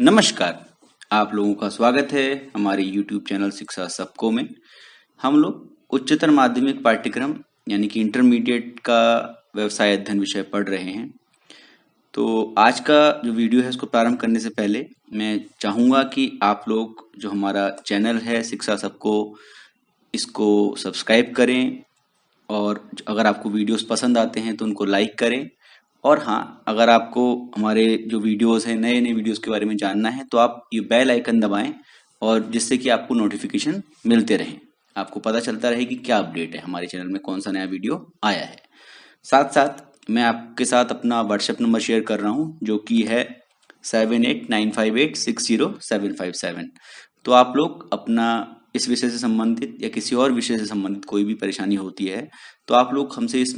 नमस्कार, आप लोगों का स्वागत है हमारे YouTube चैनल शिक्षा सबको में। हम लोग उच्चतर माध्यमिक पाठ्यक्रम यानी कि इंटरमीडिएट का व्यवसाय अध्ययन विषय पढ़ रहे हैं। तो आज का जो वीडियो है उसको प्रारंभ करने से पहले मैं चाहूँगा कि आप लोग जो हमारा चैनल है शिक्षा सबको, इसको सब्सक्राइब करें और अगर आपको वीडियोस पसंद आते हैं तो उनको लाइक करें। और हाँ, अगर आपको हमारे जो वीडियोस हैं नए नए वीडियोस के बारे में जानना है तो आप ये बेल आइकन दबाएं और जिससे कि आपको नोटिफिकेशन मिलते रहें, आपको पता चलता रहे कि क्या अपडेट है, हमारे चैनल में कौन सा नया वीडियो आया है। साथ साथ मैं आपके साथ अपना व्हाट्सएप नंबर शेयर कर रहा हूँ जो कि है 7895860757। तो आप लोग अपना इस विषय से संबंधित या किसी और विषय से संबंधित कोई भी परेशानी होती है तो आप लोग हमसे इस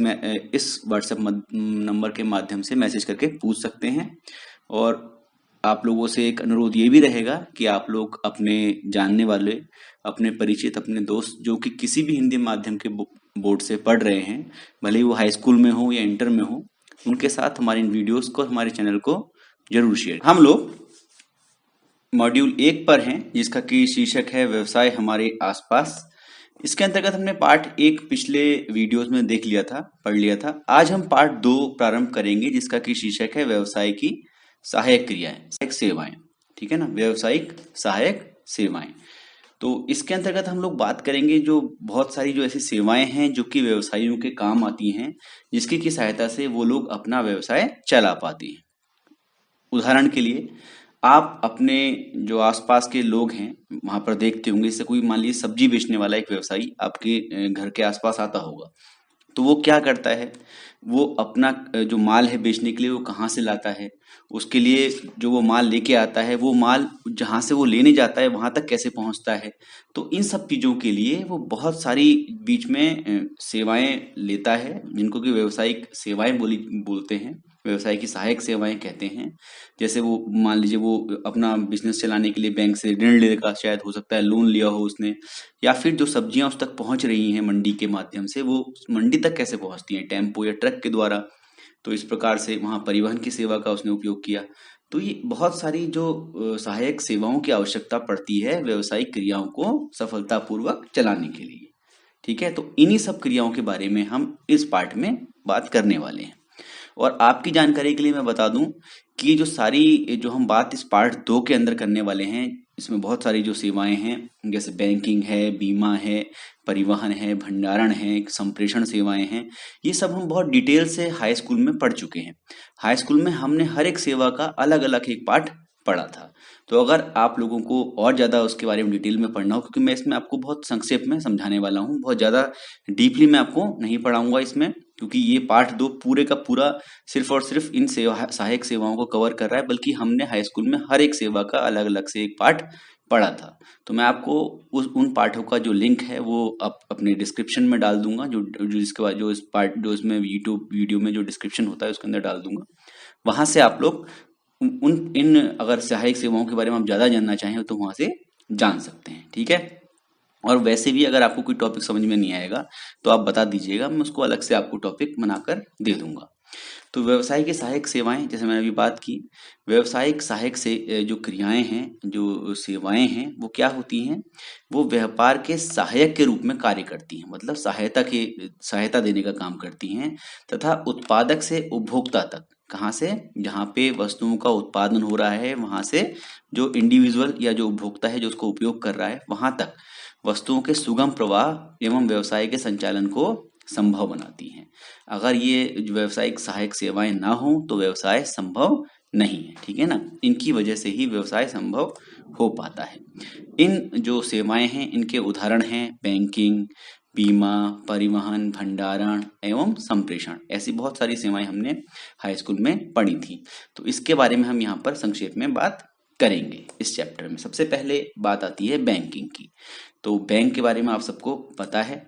व्हाट्सएप नंबर के माध्यम से मैसेज करके पूछ सकते हैं। और आप लोगों से एक अनुरोध ये भी रहेगा कि आप लोग अपने जानने वाले, अपने परिचित, अपने दोस्त जो कि किसी भी हिंदी माध्यम के बोर्ड से पढ़ रहे हैं, भले ही वो हाई स्कूल में हो या इंटर में हो, उनके साथ हमारे इन वीडियोस को, हमारे चैनल को जरूर शेयर। हम लोग मॉड्यूल 1 पर हैं जिसका कि शीर्षक है व्यवसाय हमारे आसपास। इसके अंतर्गत हमने पार्ट 1 पिछले वीडियोस में देख लिया था, पढ़ लिया था। आज हम पार्ट 2 प्रारंभ करेंगे जिसका कि शीर्षक है व्यवसाय की सहायक क्रियाएं, सहायक सेवाएं। ठीक है ना, व्यावसायिक सहायक सेवाएं। तो इसके अंतर्गत हम लोग बात करेंगे जो बहुत सारी जो ऐसी सेवाएं हैं जो कि व्यवसायियों के काम आती हैं, जिसकी की सहायता से वो लोग अपना व्यवसाय चला पाते हैं। उदाहरण के लिए आप अपने जो आसपास के लोग हैं वहां पर देखते होंगे, जैसे कोई मान लीजिए सब्जी बेचने वाला एक व्यवसायी आपके घर के आसपास आता होगा, तो वो क्या करता है, वो अपना जो माल है बेचने के लिए वो कहाँ से लाता है, उसके लिए जो वो माल लेके आता है वो माल जहाँ से वो लेने जाता है वहां तक कैसे पहुंचता है। तो इन सब चीजों के लिए वो बहुत सारी बीच में सेवाएं लेता है जिनको कि व्यवसायिक सेवाएं बोलते हैं, व्यवसाय की सहायक सेवाएं कहते हैं। जैसे वो मान लीजिए वो अपना बिजनेस चलाने के लिए बैंक से ऋण लेगा, शायद हो सकता है लोन लिया हो उसने, या फिर जो सब्जियां उस तक पहुंच रही हैं मंडी के माध्यम से, वो मंडी तक कैसे पहुंचती हैं, टेम्पो या ट्रक के द्वारा। तो इस प्रकार से वहां परिवहन की सेवा का उसने उपयोग किया। तो ये बहुत सारी जो सहायक सेवाओं की आवश्यकता पड़ती है व्यवसायिक क्रियाओं को सफलतापूर्वक चलाने के लिए। ठीक है, तो इन्हीं सब क्रियाओं के बारे में हम इस पार्ट में बात करने वाले हैं। और आपकी जानकारी के लिए मैं बता दूं कि जो हम बात इस पार्ट 2 के अंदर करने वाले हैं, इसमें बहुत सारी जो सेवाएं हैं, जैसे बैंकिंग है, बीमा है, परिवहन है, भंडारण है, संप्रेषण सेवाएं हैं, ये सब हम बहुत डिटेल से हाई स्कूल में पढ़ चुके हैं। हाई स्कूल में हमने हर एक सेवा का अलग अलग एक पार्ट पढ़ा था। तो अगर आप लोगों को और ज्यादा उसके बारे में डिटेल में पढ़ना हो, क्योंकि मैं इसमें आपको बहुत संक्षेप में समझाने वाला हूँ, बहुत ज्यादा डीपली मैं आपको नहीं पढ़ाऊंगा इसमें, क्योंकि ये पार्ट 2 पूरे का पूरा सिर्फ और सिर्फ इन सहायक सेवाओं को कवर कर रहा है, बल्कि हमने हाई स्कूल में हर एक सेवा का अलग अलग से एक पार्ट पढ़ा था। तो मैं आपको उन पाठों का जो लिंक है वो अपने डिस्क्रिप्शन में डाल दूंगा, जो इसके बाद जो इसमें यूट्यूब वीडियो में जो डिस्क्रिप्शन होता है उसके अंदर डाल दूंगा। वहां से आप लोग उन इन अगर सहायक सेवाओं के बारे में आप ज्यादा जानना चाहें तो वहां से जान सकते हैं। ठीक है, और वैसे भी अगर आपको कोई टॉपिक समझ में नहीं आएगा तो आप बता दीजिएगा, मैं उसको अलग से आपको टॉपिक बनाकर दे दूंगा। तो व्यवसाय की सहायक सेवाएं, जैसे मैंने अभी बात की, व्यवसायिक सहायक से जो क्रियाएं हैं, जो सेवाएं हैं, वो क्या होती हैं, वो व्यापार के सहायक के रूप में कार्य करती हैं, मतलब सहायता देने का काम करती हैं, तथा उत्पादक से उपभोक्ता तक, कहाँ से, जहाँ पे वस्तुओं का उत्पादन हो रहा है वहां से जो इंडिविजुअल या जो उपभोक्ता है जो उसको उपयोग कर रहा है वहां तक वस्तुओं के सुगम प्रवाह एवं व्यवसाय के संचालन को संभव बनाती हैं। अगर ये व्यावसायिक सहायक सेवाएं ना हो तो व्यवसाय संभव नहीं है। ठीक है ना, इनकी वजह से ही व्यवसाय संभव हो पाता है। इन जो सेवाएं हैं इनके उदाहरण हैं बैंकिंग, बीमा, परिवहन, भंडारण एवं संप्रेषण। ऐसी बहुत सारी सेवाएं हमने हाई स्कूल में पढ़ी थी, तो इसके बारे में हम यहाँ पर संक्षेप में बात करेंगे इस चैप्टर में। सबसे पहले बात आती है बैंकिंग की। तो बैंक के बारे में आप सबको पता है,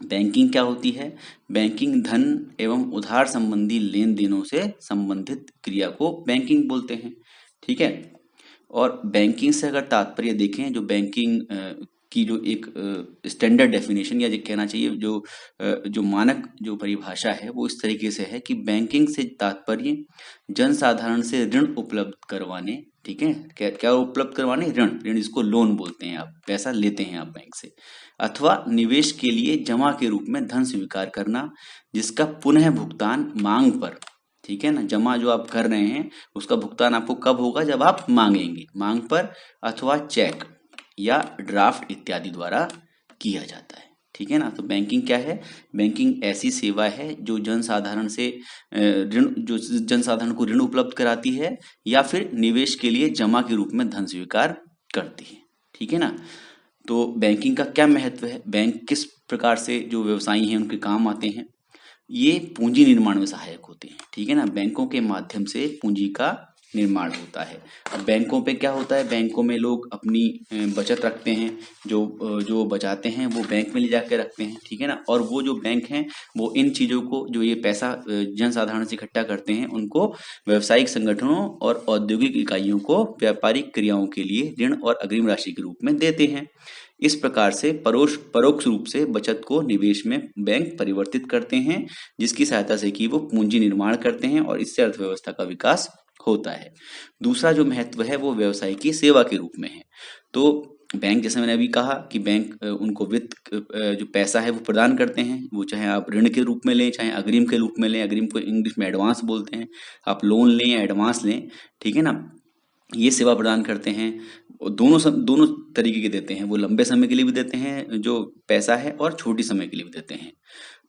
बैंकिंग क्या होती है। बैंकिंग धन एवं उधार संबंधी लेन देनों से संबंधित क्रिया को बैंकिंग बोलते हैं। ठीक है, और बैंकिंग से अगर तात्पर्य देखें, जो बैंकिंग की जो एक स्टैंडर्ड डेफिनेशन या जो कहना चाहिए जो मानक जो परिभाषा है वो इस तरीके से है कि बैंकिंग से तात्पर्य जनसाधारण से ऋण उपलब्ध करवाने, ठीक है, क्या क्या उपलब्ध करवाने, ऋण, ऋण जिसको लोन बोलते हैं, आप पैसा लेते हैं आप बैंक से, अथवा निवेश के लिए जमा के रूप में धन स्वीकार करना जिसका पुनः भुगतान मांग पर, ठीक है ना, जमा जो आप कर रहे हैं उसका भुगतान आपको कब होगा, जब आप मांगेंगे, मांग पर अथवा चेक या ड्राफ्ट इत्यादि द्वारा किया जाता है, ठीक है ना। तो बैंकिंग क्या है, बैंकिंग ऐसी सेवा है जो जनसाधारण से ऋण, जो जनसाधारण को ऋण उपलब्ध कराती है या फिर निवेश के लिए जमा के रूप में धन स्वीकार करती है, ठीक है ना। तो बैंकिंग का क्या महत्व है, बैंक किस प्रकार से जो व्यवसायी हैं उनके काम आते हैं, ये पूंजी निर्माण में सहायक होते हैं, ठीक है ना। बैंकों के माध्यम से पूंजी का निर्माण होता है। अब बैंकों पे क्या होता है, बैंकों में लोग अपनी बचत रखते हैं, जो बचाते हैं वो बैंक में ले जाके रखते हैं, ठीक है ना। और वो जो बैंक हैं वो इन चीजों को, जो ये पैसा जनसाधारण से इकट्ठा करते हैं, उनको व्यावसायिक संगठनों और औद्योगिक इकाइयों को व्यापारिक क्रियाओं के लिए ऋण और अग्रिम राशि के रूप में देते हैं। इस प्रकार से परोक्ष रूप से बचत को निवेश में बैंक परिवर्तित करते हैं, जिसकी सहायता से कि वो पूंजी निर्माण करते हैं और इससे अर्थव्यवस्था का विकास होता है। दूसरा जो महत्व है वो व्यवसाय की सेवा के रूप में है। तो बैंक, जैसे मैंने अभी कहा कि बैंक उनको वित्त जो पैसा है वो प्रदान करते हैं, वो चाहे आप ऋण के रूप में लें, चाहे अग्रिम के रूप में लें, अग्रिम को इंग्लिश में एडवांस बोलते हैं, आप लोन लें या एडवांस लें, ठीक है ना, ये सेवा प्रदान करते हैं। दोनों तरीके के देते हैं, वो लंबे समय के लिए भी देते हैं जो पैसा है, और छोटी समय के लिए भी देते हैं।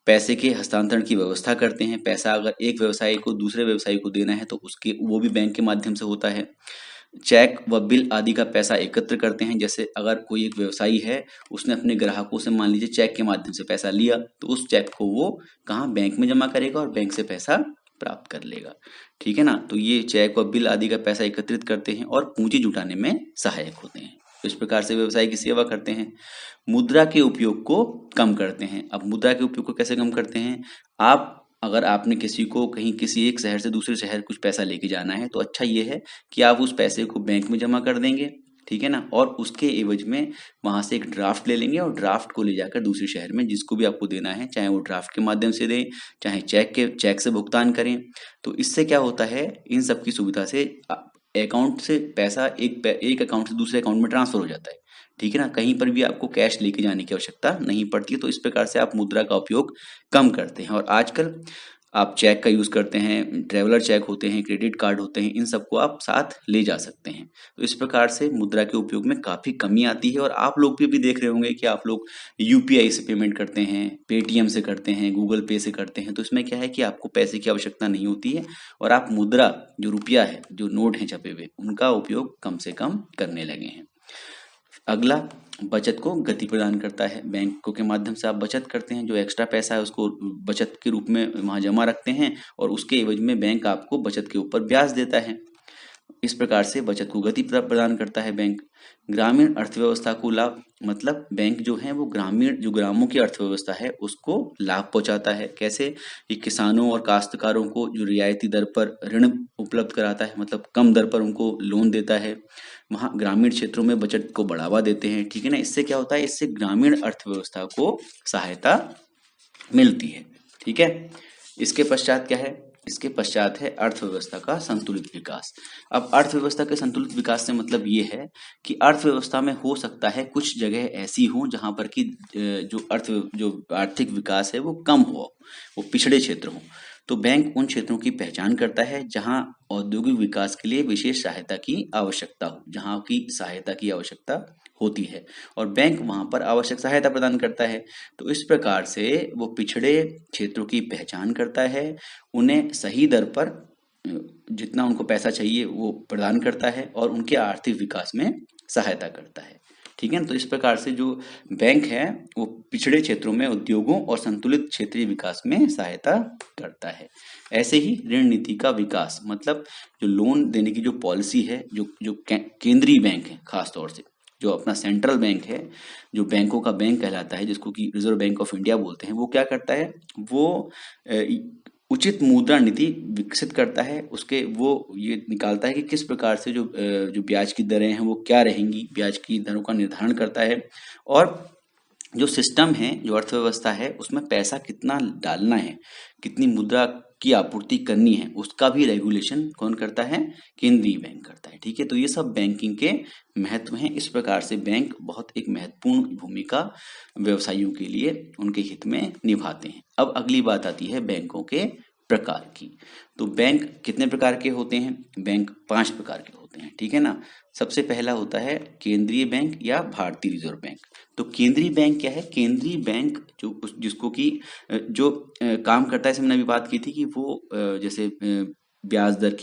पैसे के हस्तांतरण की व्यवस्था करते हैं, पैसा अगर एक व्यवसायी को दूसरे व्यवसायी को देना है तो उसके वो भी बैंक के माध्यम से होता है। चेक व बिल आदि का पैसा एकत्र करते हैं, जैसे अगर कोई एक व्यवसायी है, उसने अपने ग्राहकों से मान लीजिए चेक के माध्यम से पैसा लिया, तो उस चेक को वो कहाँ, बैंक में जमा करेगा और बैंक से पैसा प्राप्त कर लेगा, ठीक है ना। तो ये चेक व बिल आदि का पैसा एकत्रित करते हैं और पूंजी जुटाने में सहायक होते हैं। तो इस प्रकार से व्यवसाय की सेवा करते हैं। मुद्रा के उपयोग को कम करते हैं। अब मुद्रा के उपयोग को कैसे कम करते हैं, अगर आपने किसी को कहीं किसी एक शहर से दूसरे शहर कुछ पैसा लेके जाना है, तो अच्छा ये है कि आप उस पैसे को बैंक में जमा कर देंगे, ठीक है ना, और उसके एवज में वहां से एक ड्राफ्ट ले लेंगे और ड्राफ्ट को ले जाकर दूसरे शहर में जिसको भी आपको देना है, चाहे वो ड्राफ्ट के माध्यम से दें, चाहे चेक से भुगतान करें। तो इससे क्या होता है, इन सब की सुविधा से अकाउंट से पैसा एक अकाउंट से दूसरे अकाउंट में ट्रांसफर हो जाता है, ठीक है ना, कहीं पर भी आपको कैश लेके जाने की आवश्यकता नहीं पड़ती है। तो इस प्रकार से आप मुद्रा का उपयोग कम करते हैं। और आजकल आप चेक का यूज करते हैं, ट्रेवलर चेक होते हैं, क्रेडिट कार्ड होते हैं, इन सबको आप साथ ले जा सकते हैं। तो इस प्रकार से मुद्रा के उपयोग में काफी कमी आती है। और आप लोग भी देख रहे होंगे कि आप लोग यूपीआई से पेमेंट करते हैं, पेटीएम से करते हैं, गूगल पे से करते हैं। तो इसमें क्या है कि आपको पैसे की आवश्यकता नहीं होती है और आप मुद्रा, जो रुपया है, जो नोट है छपे हुए, उनका उपयोग कम से कम करने लगे हैं। अगला, बचत को गति प्रदान करता है। बैंकों के माध्यम से आप बचत करते हैं, जो एक्स्ट्रा पैसा है उसको बचत के रूप में वहां जमा रखते हैं और उसके एवज में बैंक आपको बचत के ऊपर ब्याज देता है। इस प्रकार से बचत को गति प्रदान करता है बैंक। ग्रामीण अर्थव्यवस्था को लाभ, मतलब बैंक जो है वो ग्रामों की अर्थव्यवस्था है उसको लाभ पहुंचाता है। कैसे, कि किसानों और काश्तकारों को जो रियायती दर पर ऋण उपलब्ध कराता है, मतलब कम दर पर उनको लोन देता है। वहाँ ग्रामीण क्षेत्रों में बचत को बढ़ावा देते हैं, ठीक है ना। इससे क्या होता है, इससे ग्रामीण अर्थव्यवस्था को सहायता मिलती है, ठीक है। इसके पश्चात क्या है, इसके पश्चात है अर्थव्यवस्था का संतुलित विकास। अब अर्थव्यवस्था के संतुलित विकास से मतलब ये है कि अर्थव्यवस्था में हो सकता है कुछ जगह ऐसी हो जहां पर कि जो आर्थिक विकास है वो कम हो, वो पिछड़े क्षेत्र हो। तो बैंक उन क्षेत्रों की पहचान करता है जहां औद्योगिक विकास के लिए विशेष सहायता की आवश्यकता हो, जहां की सहायता की आवश्यकता होती है और बैंक वहां पर आवश्यक सहायता प्रदान करता है। तो इस प्रकार से वो पिछड़े क्षेत्रों की पहचान करता है, उन्हें सही दर पर जितना उनको पैसा चाहिए वो प्रदान करता है और उनके आर्थिक विकास में सहायता करता है, ठीक है ना। तो इस प्रकार से जो बैंक है वो पिछड़े क्षेत्रों में उद्योगों और संतुलित क्षेत्रीय विकास में सहायता करता है। ऐसे ही ऋण नीति का विकास, मतलब जो लोन देने की जो पॉलिसी है, जो केंद्रीय बैंक है, खास तौर से जो अपना सेंट्रल बैंक है, जो बैंकों का बैंक कहलाता है, जिसको कि रिजर्व बैंक ऑफ इंडिया बोलते हैं, वो क्या करता है, वो उचित मुद्रा नीति विकसित करता है, उसके वो ये निकालता है कि किस प्रकार से जो ब्याज की दरें हैं वो क्या रहेंगी, ब्याज की दरों का निर्धारण करता है, और जो सिस्टम है, जो अर्थव्यवस्था है, उसमें पैसा कितना डालना है, कितनी मुद्रा की आपूर्ति करनी है, उसका भी रेगुलेशन कौन करता है? केंद्रीय बैंक करता है। ठीक है, तो ये सब बैंकिंग के महत्व हैं। इस प्रकार से बैंक बहुत एक महत्वपूर्ण भूमिका व्यवसायियों के लिए उनके हित में निभाते हैं। अब अगली बात आती है बैंकों के प्रकार की। तो बैंक कितने प्रकार के होते हैं? बैंक 5 प्रकार के होते हैं। ठीक है ना। सबसे पहला होता है केंद्रीय बैंक या भारतीय रिजर्व बैंक। तो केंद्रीय बैंक क्या है? केंद्रीय बैंक जिसको कि जो काम करता है, जैसे मैंने अभी बात की थी कि वो जैसे ब्याज दर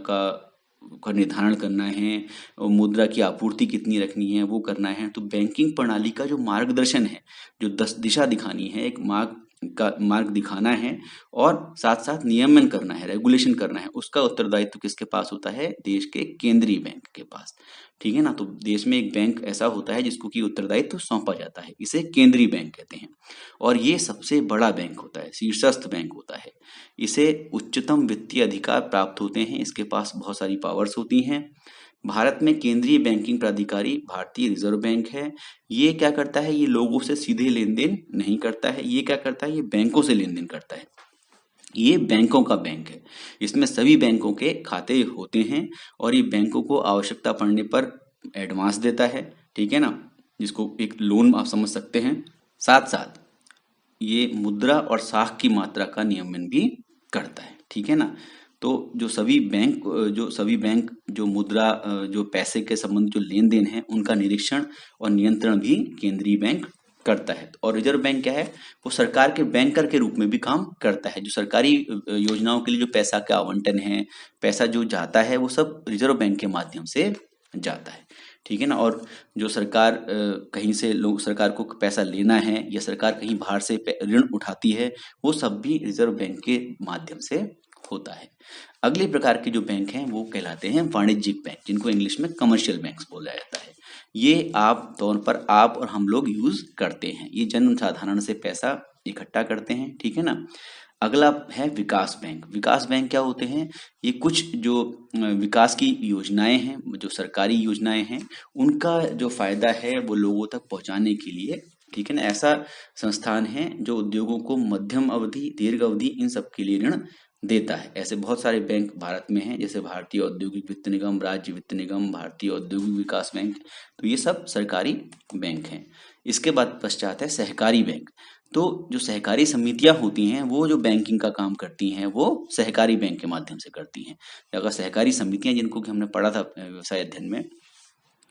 का निर्धारण करना है, और मुद्रा की आपूर्ति कितनी रखनी है वो करना है। तो बैंकिंग प्रणाली का जो मार्गदर्शन है, जो दिशा दिखानी है, एक मार्ग दिखाना है, और साथ साथ नियमन करना है, रेगुलेशन करना है, उसका उत्तरदायित्व किसके पास होता है? देश के केंद्रीय बैंक के पास। ठीक है ना। तो देश में एक बैंक ऐसा होता है जिसको कि उत्तरदायित्व सौंपा जाता है, इसे केंद्रीय बैंक कहते हैं। और ये सबसे बड़ा बैंक होता है, शीर्षस्थ बैंक होता है। इसे उच्चतम वित्तीय अधिकार प्राप्त होते हैं, इसके पास बहुत सारी पावर्स होती हैं। भारत में केंद्रीय बैंकिंग प्राधिकारी भारतीय रिजर्व बैंक है। ये क्या करता है? ये लोगों से सीधे लेन देन नहीं करता है। ये क्या करता है? ये बैंकों से लेन देन करता है। ये बैंकों का बैंक है। इसमें सभी बैंकों के खाते होते हैं, और ये बैंकों को आवश्यकता पड़ने पर एडवांस देता है। ठीक है ना, जिसको एक लोन आप समझ सकते हैं। साथ साथ ये मुद्रा और साख की मात्रा का नियमन भी करता है। ठीक है ना। तो जो सभी बैंक जो मुद्रा जो पैसे के संबंध जो लेन देन है, उनका निरीक्षण और नियंत्रण भी केंद्रीय बैंक करता है। और रिजर्व बैंक क्या है? वो सरकार के बैंकर के रूप में भी काम करता है। जो सरकारी योजनाओं के लिए जो पैसा का आवंटन है, पैसा जो जाता है, वो सब रिजर्व बैंक के माध्यम से जाता है। ठीक है ना। और जो सरकार कहीं से लोग सरकार को पैसा लेना है, या सरकार कहीं बाहर से ऋण उठाती है, वो सब भी रिजर्व बैंक के माध्यम से होता है। अगले प्रकार के जो बैंक हैं वो कहलाते हैं वाणिज्यिक बैंक, जिनको इंग्लिश में कमर्शियल बैंक्स बोला जाता है। ये आप तौर पर आप और हम लोग यूज करते हैं। ये जन साधारण से पैसा इकट्ठा करते हैं। ठीक है ना। अगला है विकास बैंक। विकास बैंक क्या होते हैं? ये कुछ जो विकास की योजनाएं हैं, जो सरकारी योजनाएं हैं, उनका जो फायदा है वो लोगों तक पहुंचाने के लिए, ठीक है ना, ऐसा संस्थान है जो उद्योगों को मध्यम अवधि, दीर्घ अवधि, इन सब के लिए ऋण देता है। ऐसे बहुत सारे बैंक भारत में हैं, जैसे भारतीय औद्योगिक वित्त निगम, राज्य वित्त निगम, भारतीय औद्योगिक विकास बैंक। तो ये सब सरकारी बैंक हैं। इसके बाद पश्चात है सहकारी बैंक। तो जो सहकारी समितियां होती हैं, वो जो बैंकिंग का काम करती हैं, वो सहकारी बैंक के माध्यम से करती हैं। अगर सहकारी समितियां, जिनको कि हमने पढ़ा था व्यवसाय अध्ययन में,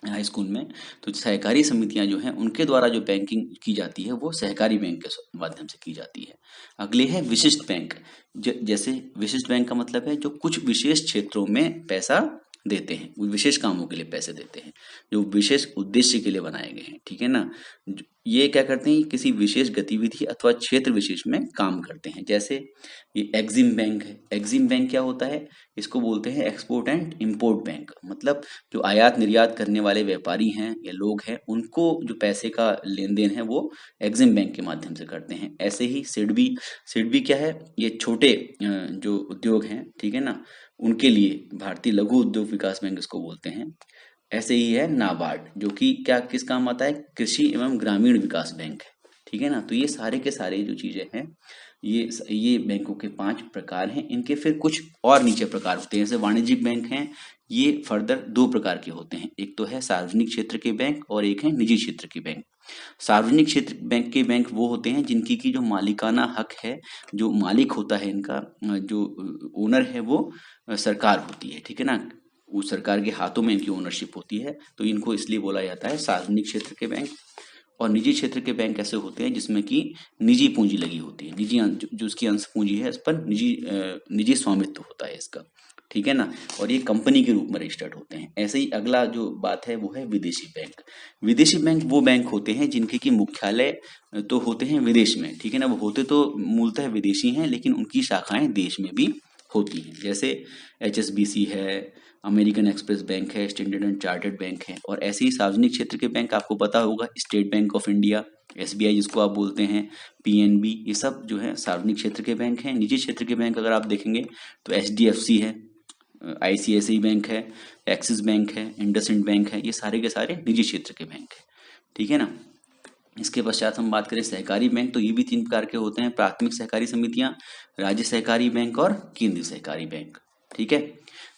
हाई स्कूल में, तो सहकारी समितियां जो हैं, उनके द्वारा जो बैंकिंग की जाती है, वो सहकारी बैंक के माध्यम से की जाती है। अगले है विशिष्ट बैंक। जैसे विशिष्ट बैंक का मतलब है जो कुछ विशेष क्षेत्रों में पैसा देते हैं, वो विशेष कामों के लिए पैसे देते हैं, जो विशेष उद्देश्य के लिए बनाए गए हैं। ठीक है ना। ये क्या करते हैं? किसी विशेष गतिविधि अथवा क्षेत्र विशेष में काम करते हैं। जैसे ये एग्जिम बैंक है। एग्जिम बैंक क्या होता है? इसको बोलते हैं एक्सपोर्ट एंड इंपोर्ट बैंक। मतलब जो आयात निर्यात करने वाले व्यापारी हैं या लोग हैं, उनको जो पैसे का लेन देन है वो एग्जिम बैंक के माध्यम से करते हैं। ऐसे ही सिडबी क्या है? ये छोटे जो उद्योग हैं, ठीक है ना, उनके लिए भारतीय लघु उद्योग विकास बैंक इसको बोलते हैं। ऐसे ही है नाबार्ड, जो कि क्या किस काम आता है? कृषि एवं ग्रामीण विकास बैंक है। ठीक है ना। तो ये सारे के सारे जो चीजें हैं, ये बैंकों के 5 प्रकार हैं। इनके फिर कुछ और नीचे प्रकार होते हैं। जैसे वाणिज्यिक बैंक हैं, ये फर्दर 2 प्रकार के होते हैं। एक तो है सार्वजनिक क्षेत्र के बैंक, और एक है निजी क्षेत्र के बैंक। सार्वजनिक क्षेत्र बैंक के बैंक वो होते हैं जिनकी की जो मालिकाना हक है, जो मालिक होता है इनका, जो ओनर है, वो सरकार होती है। ठीक है ना। वो सरकार के हाथों में इनकी ओनरशिप होती है, तो इनको इसलिए बोला जाता है सार्वजनिक क्षेत्र के बैंक। और निजी क्षेत्र के बैंक ऐसे होते हैं जिसमें कि निजी पूंजी लगी होती है, निजी जो उसकी अंश पूंजी है, इस पर निजी स्वामित्व होता है इसका। ठीक है ना। और ये कंपनी के रूप में रजिस्टर्ड होते हैं। ऐसे ही अगला जो बात है वो है विदेशी बैंक। विदेशी बैंक वो बैंक होते हैं जिनके की मुख्यालय तो होते हैं विदेश में। ठीक है ना। वो होते तो मूलतः विदेशी हैं, लेकिन उनकी शाखाएं देश में भी होती हैं। जैसे HSBC है, अमेरिकन एक्सप्रेस बैंक है, स्टैंडर्ड एंड चार्टर्ड बैंक है। और ऐसे ही सार्वजनिक क्षेत्र के बैंक आपको पता होगा, state bank of India, SBI जिसको आप बोलते हैं, PNB, ये सब जो है सार्वजनिक क्षेत्र के बैंक हैं। निजी क्षेत्र के बैंक अगर आप देखेंगे तो HDFC है, ICICI बैंक है, एक्सिस बैंक है, इंडसइंड बैंक है, ये सारे के सारे निजी क्षेत्र के बैंक है। ठीक है ना। इसके पश्चात हम बात करें सहकारी बैंक, तो ये भी 3 प्रकार के होते हैं, प्राथमिक सहकारी समितियां, राज्य सहकारी बैंक और केंद्रीय सहकारी बैंक। ठीक है,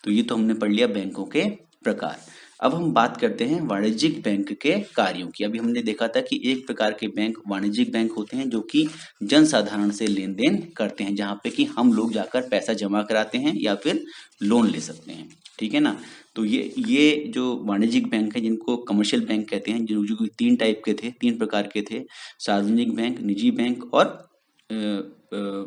तो ये तो हमने पढ़ लिया बैंकों के प्रकार। अब हम बात करते हैं वाणिज्यिक बैंक के कार्यों की। अभी हमने देखा था कि एक प्रकार के बैंक वाणिज्यिक बैंक होते हैं जो कि जन साधारण से लेन देन करते हैं, जहां पे कि हम लोग जाकर पैसा जमा कराते हैं या फिर लोन ले सकते हैं। ठीक है ना। तो ये जो वाणिज्यिक बैंक है, जिनको कमर्शियल बैंक कहते हैं, जो 3 टाइप के थे, 3 प्रकार के थे, सार्वजनिक बैंक, निजी बैंक और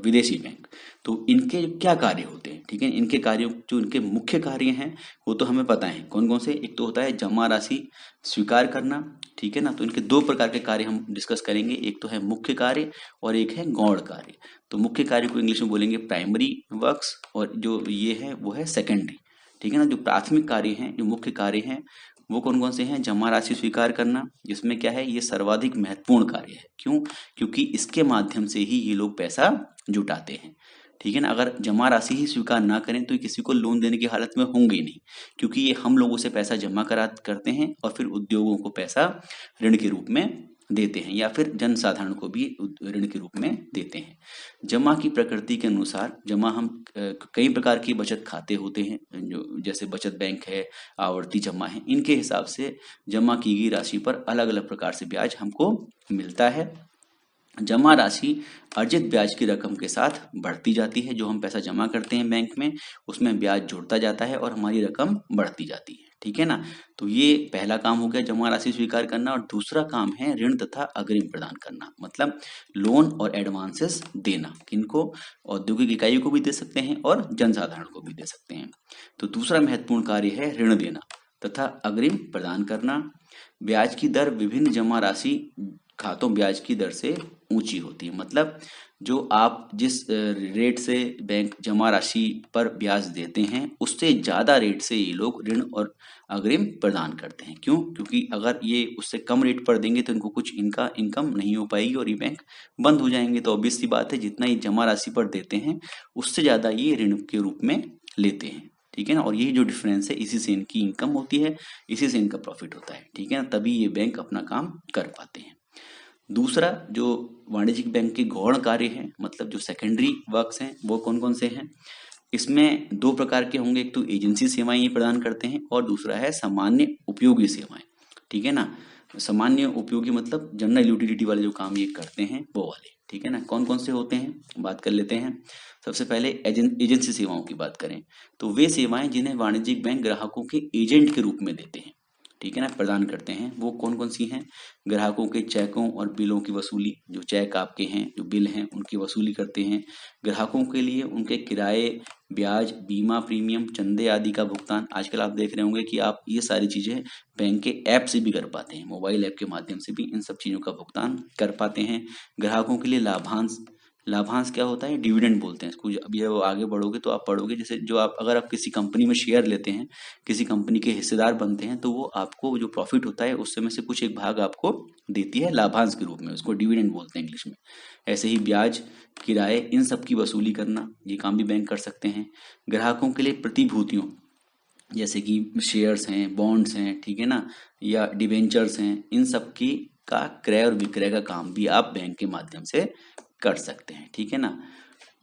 विदेशी बैंक। तो इनके क्या कार्य होते हैं, ठीक है, इनके कार्यों, जो इनके मुख्य कार्य हैं वो तो हमें पता है कौन कौन से। एक तो होता है जमा राशि स्वीकार करना। ठीक है ना। तो इनके 2 प्रकार के कार्य हम डिस्कस करेंगे, एक तो है मुख्य कार्य और एक है गौण कार्य। तो मुख्य कार्य को इंग्लिश में बोलेंगे प्राइमरी वर्क्स, और जो ये है वो है सेकेंडरी। ठीक है ना। जो प्राथमिक कार्य हैं, जो मुख्य कार्य हैं, वो कौन कौन से हैं? जमा राशि स्वीकार करना, जिसमें क्या है, ये सर्वाधिक महत्वपूर्ण कार्य है। क्यों? क्योंकि इसके माध्यम से ही ये लोग पैसा जुटाते हैं। ठीक है ना। अगर जमा राशि ही स्वीकार ना करें तो ये किसी को लोन देने की हालत में होंगे ही नहीं, क्योंकि ये हम लोगों से पैसा जमा करा करते हैं और फिर उद्योगों को पैसा ऋण के रूप में देते हैं, या फिर जन साधारण को भी ऋण के रूप में देते हैं। जमा की प्रकृति के अनुसार जमा हम कई प्रकार की बचत खाते होते हैं, जो जैसे बचत बैंक है, आवर्ती जमा है, इनके हिसाब से जमा की गई राशि पर अलग अलग प्रकार से ब्याज हमको मिलता है। जमा राशि अर्जित ब्याज की रकम के साथ बढ़ती जाती है। जो हम पैसा जमा करते हैं बैंक में, उसमें ब्याज जुड़ता जाता है और हमारी रकम बढ़ती जाती है। ठीक है ना। तो ये पहला काम हो गया, जमा राशि स्वीकार करना। और दूसरा काम है ऋण तथा अग्रिम प्रदान करना, मतलब लोन और एडवांसेस देना। किनको? औद्योगिक इकाई को भी दे सकते हैं और जनसाधारण को भी दे सकते हैं। तो दूसरा महत्वपूर्ण कार्य है ऋण देना तथा अग्रिम प्रदान करना। ब्याज की दर विभिन्न जमा राशि खातों ब्याज की दर से ऊंची होती है, मतलब जो आप जिस रेट से बैंक जमा राशि पर ब्याज देते हैं, उससे ज्यादा रेट से ये लोग ऋण और अग्रिम प्रदान करते हैं। क्यों? क्योंकि अगर ये उससे कम रेट पर देंगे तो इनको कुछ इनका इनकम नहीं हो पाएगी और ये बैंक बंद हो जाएंगे। तो ऑब्वियस सी बात है, जितना ये जमा राशि पर देते हैं उससे ज्यादा ये ऋण के रूप में लेते हैं। ठीक है ना। और यही जो डिफरेंस है, इसी से इनकी इनकम होती है, इसी से इनका प्रॉफिट होता है। ठीक है ना। तभी ये बैंक अपना काम कर पाते हैं। दूसरा जो वाणिज्यिक बैंक के गौण कार्य हैं, मतलब जो सेकेंडरी वर्क्स हैं, वो कौन कौन से हैं? इसमें 2 प्रकार के होंगे, एक तो एजेंसी सेवाएं ये प्रदान करते हैं और दूसरा है सामान्य उपयोगी सेवाएं। ठीक है ना। सामान्य उपयोगी मतलब जनरल यूटिलिटी वाले जो काम ये करते हैं वो वाले। ठीक है ना। कौन कौन से होते हैं, बात कर लेते हैं। सबसे पहले एजेंसी सेवाओं की बात करें तो वे सेवाएं जिन्हें वाणिज्यिक बैंक ग्राहकों के एजेंट के रूप में देते हैं, ठीक है ना, प्रदान करते हैं, वो कौन कौन सी हैं? ग्राहकों के चेकों और बिलों की वसूली, जो चेक आपके हैं, जो बिल हैं, उनकी वसूली करते हैं। ग्राहकों के लिए उनके किराए, ब्याज, बीमा प्रीमियम, चंदे आदि का भुगतान। आजकल आप देख रहे होंगे कि आप ये सारी चीजें बैंक के ऐप से भी कर पाते हैं, मोबाइल ऐप के माध्यम से भी इन सब चीजों का भुगतान कर पाते हैं। ग्राहकों के लिए लाभांश, लाभांश क्या होता है? डिविडेंड बोलते हैं इसको। अभी वो आगे बढ़ोगे तो आप पढ़ोगे, जैसे जो आप अगर आप किसी कंपनी में शेयर लेते हैं, किसी कंपनी के हिस्सेदार बनते हैं, तो वो आपको जो प्रॉफिट होता है उससे में से कुछ एक भाग आपको देती है लाभांश के रूप में, उसको डिविडेंड बोलते हैं इंग्लिश में। ऐसे ही ब्याज, किराए, इन सब की वसूली करना, ये काम भी बैंक कर सकते हैं। ग्राहकों के लिए प्रतिभूतियों, जैसे कि शेयर्स हैं, बॉन्ड्स हैं, ठीक है ना, या डिबेंचर्स हैं, इन सब की का क्रय और विक्रय का काम भी आप बैंक के माध्यम से कर सकते हैं। ठीक है ना।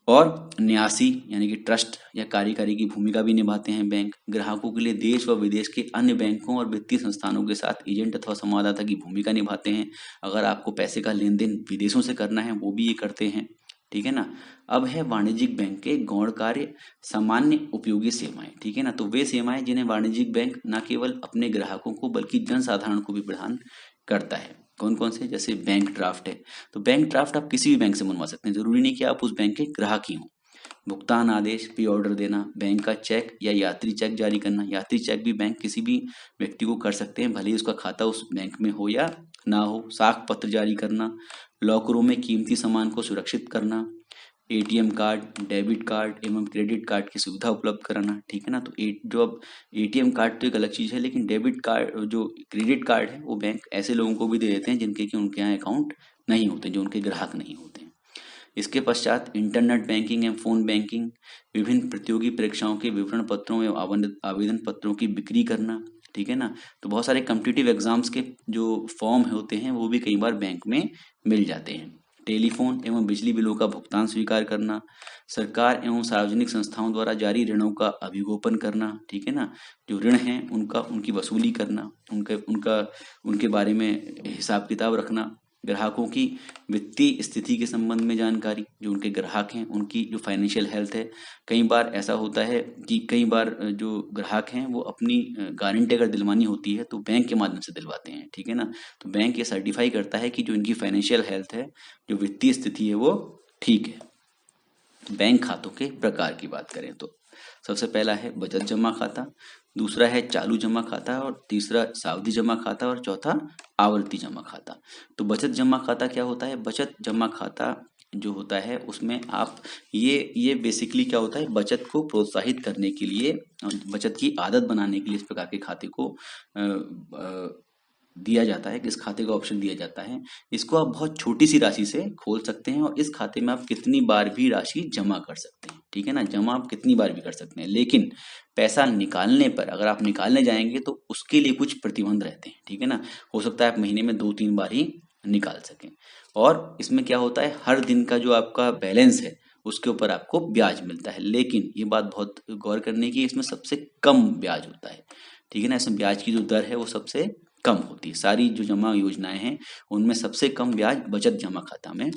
और न्यासी यानी कि ट्रस्ट या कार्यकारी की भूमिका भी निभाते हैं बैंक। ग्राहकों के लिए देश व विदेश के अन्य बैंकों और वित्तीय संस्थानों के साथ एजेंट अथवा संवाददाता की भूमिका निभाते हैं। अगर आपको पैसे का लेन देन विदेशों से करना है, वो भी ये करते हैं। ठीक है ना। अब है वाणिज्यिक बैंक के गौण कार्य, सामान्य उपयोगी सेवाएं। ठीक है ना। तो वे सेवाएं जिन्हें वाणिज्यिक बैंक न केवल अपने ग्राहकों को बल्कि जन साधारण को भी प्रदान करता है। कौन कौन से? जैसे बैंक ड्राफ्ट है, तो बैंक ड्राफ्ट आप किसी भी बैंक से बनवा सकते हैं, जरूरी नहीं कि आप उस बैंक के ग्राहक ही हों। भुगतान आदेश, पे ऑर्डर देना, बैंक का चेक या यात्री चेक जारी करना। यात्री चेक भी बैंक किसी भी व्यक्ति को कर सकते हैं, भले ही उसका खाता उस बैंक में हो या ना हो। साख पत्र जारी करना, लॉकरों में कीमती सामान को सुरक्षित करना, एटीएम कार्ड, डेबिट कार्ड एवं क्रेडिट कार्ड की सुविधा उपलब्ध कराना। ठीक है ना। तो जो अब एटीएम कार्ड तो एक अलग चीज है, लेकिन डेबिट कार्ड, जो क्रेडिट कार्ड है, वो बैंक ऐसे लोगों को भी दे देते हैं जिनके कि उनके यहाँ अकाउंट नहीं होते, जो उनके ग्राहक नहीं होते हैं। इसके पश्चात इंटरनेट बैंकिंग एवं फोन बैंकिंग, विभिन्न प्रतियोगी परीक्षाओं के विवरण पत्रों एवं आवेदन पत्रों की बिक्री करना, ठीक है ना। तो बहुत सारे कम्पिटिटिव एग्जाम्स के जो फॉर्म होते हैं वो भी कई बार बैंक में मिल जाते हैं। टेलीफोन एवं बिजली बिलों का भुगतान स्वीकार करना, सरकार एवं सार्वजनिक संस्थाओं द्वारा जारी ऋणों का अभिगोपन करना, ठीक है ना। जो ऋण हैं उनकी वसूली करना, उनके बारे में हिसाब किताब रखना, ग्राहकों की वित्तीय स्थिति के संबंध में जानकारी, जो उनके ग्राहक हैं उनकी जो फाइनेंशियल हेल्थ है। कई बार ऐसा होता है कि कई बार जो ग्राहक हैं वो अपनी गारंटी अगर दिलवानी होती है तो बैंक के माध्यम से दिलवाते हैं, ठीक है ना। तो बैंक ये सर्टिफाई करता है कि जो इनकी फाइनेंशियल हेल्थ है, जो वित्तीय स्थिति है, वो ठीक है। बैंक खातों के प्रकार की बात करें तो सबसे पहला है बचत जमा खाता, दूसरा है चालू जमा खाता, और तीसरा सावधि जमा खाता, और चौथा आवर्ती जमा खाता। तो बचत जमा खाता क्या होता है? बचत जमा खाता जो होता है उसमें आप ये बेसिकली क्या होता है, बचत को प्रोत्साहित करने के लिए, बचत की आदत बनाने के लिए इस प्रकार के खाते को दिया जाता है, किस खाते का ऑप्शन दिया जाता है। इसको आप बहुत छोटी सी राशि से खोल सकते हैं और इस खाते में आप कितनी बार भी राशि जमा कर सकते हैं, ठीक है ना। जमा आप कितनी बार भी कर सकते हैं, लेकिन पैसा निकालने पर अगर आप निकालने जाएंगे तो उसके लिए कुछ प्रतिबंध रहते हैं, ठीक है ना। हो सकता है आप महीने में 2-3 बार ही निकाल सकें। और इसमें क्या होता है, हर दिन का जो आपका बैलेंस है उसके ऊपर आपको ब्याज मिलता है, लेकिन ये बात बहुत गौर करने की, इसमें सबसे कम ब्याज होता है, ठीक है ना। इसमें ब्याज की जो दर है वो सबसे कम होती है। सारी जो जमा योजनाएं हैं उनमें सबसे कम ब्याज बचत जमा खाता में